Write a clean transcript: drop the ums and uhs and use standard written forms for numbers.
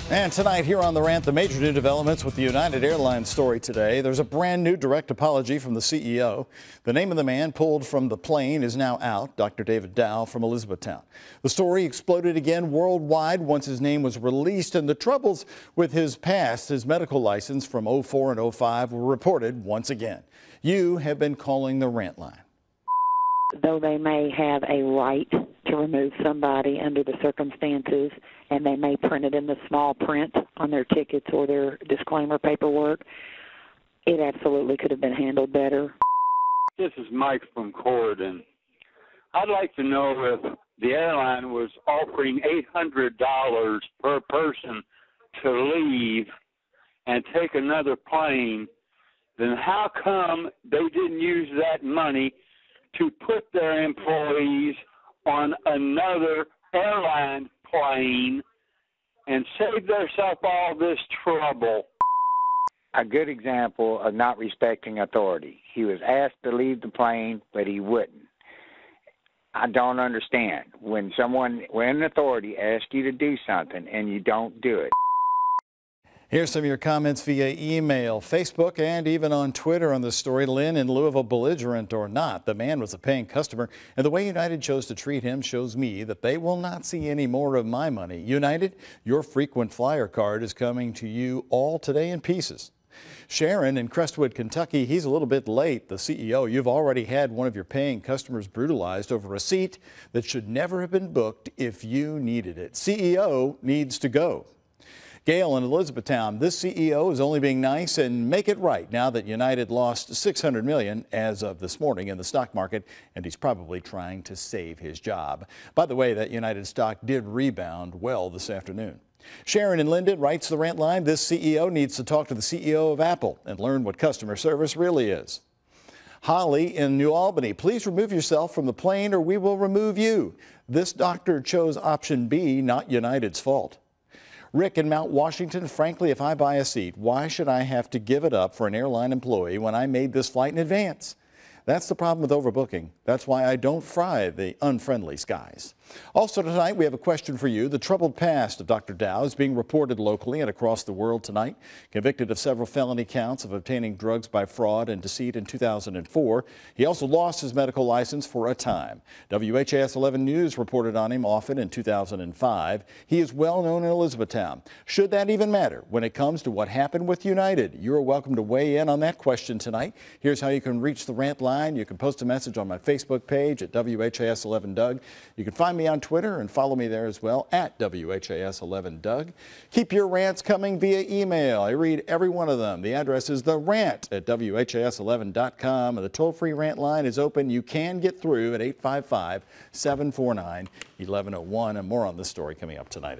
And tonight here on The Rant, the major new developments with the United Airlines story today. There's a brand new direct apology from the CEO. The name of the man pulled from the plane is now out, Dr. David Dow from Elizabethtown. The story exploded again worldwide once his name was released, and the troubles with his past, his medical license from 04 and 05 were reported once again. You have been calling the Rant line. Though they may have a right to remove somebody under the circumstances, and they may print it in the small print on their tickets or their disclaimer paperwork, it absolutely could have been handled better. This is Mike from Corridon. I'd like to know if the airline was offering $800 per person to leave and take another plane, then how come they didn't use that money to put their employees on another airline plane and save themselves all this trouble? A good example of not respecting authority. He was asked to leave the plane, but he wouldn't. I don't understand when an authority asks you to do something and you don't do it. Here's some of your comments via email, Facebook, and even on Twitter on this story. Lynn in Louisville, belligerent or not, the man was a paying customer, and the way United chose to treat him shows me that they will not see any more of my money. United, your frequent flyer card is coming to you all today in pieces. Sharon in Crestwood, Kentucky, he's a little bit late. The CEO, you've already had one of your paying customers brutalized over a seat that should never have been booked if you needed it. CEO needs to go. Gail in Elizabethtown, this CEO is only being nice and make it right now that United lost $600 million as of this morning in the stock market, and he's probably trying to save his job. By the way, that United stock did rebound well this afternoon. Sharon in Linden writes the Rant line, this CEO needs to talk to the CEO of Apple and learn what customer service really is. Holly in New Albany, please remove yourself from the plane or we will remove you. This doctor chose option B, not United's fault. Rick in Mount Washington, frankly, if I buy a seat, why should I have to give it up for an airline employee when I made this flight in advance? That's the problem with overbooking. That's why I don't fly the unfriendly skies. Also tonight, we have a question for you. The troubled past of Dr. Dow is being reported locally and across the world tonight. Convicted of several felony counts of obtaining drugs by fraud and deceit in 2004. He also lost his medical license for a time. WHAS 11 News reported on him often in 2005. He is well known in Elizabethtown. Should that even matter when it comes to what happened with United? You're welcome to weigh in on that question tonight. Here's how you can reach the Rant line. You can post a message on my Facebook page at WHAS 11 Doug. You can find me on Twitter and follow me there as well at WHAS 11 Doug. Keep your rants coming via email. I read every one of them. The address is The-Rant at WHAS11.com. And the toll-free Rant line is open. You can get through at 855-749-1101. And more on this story coming up tonight.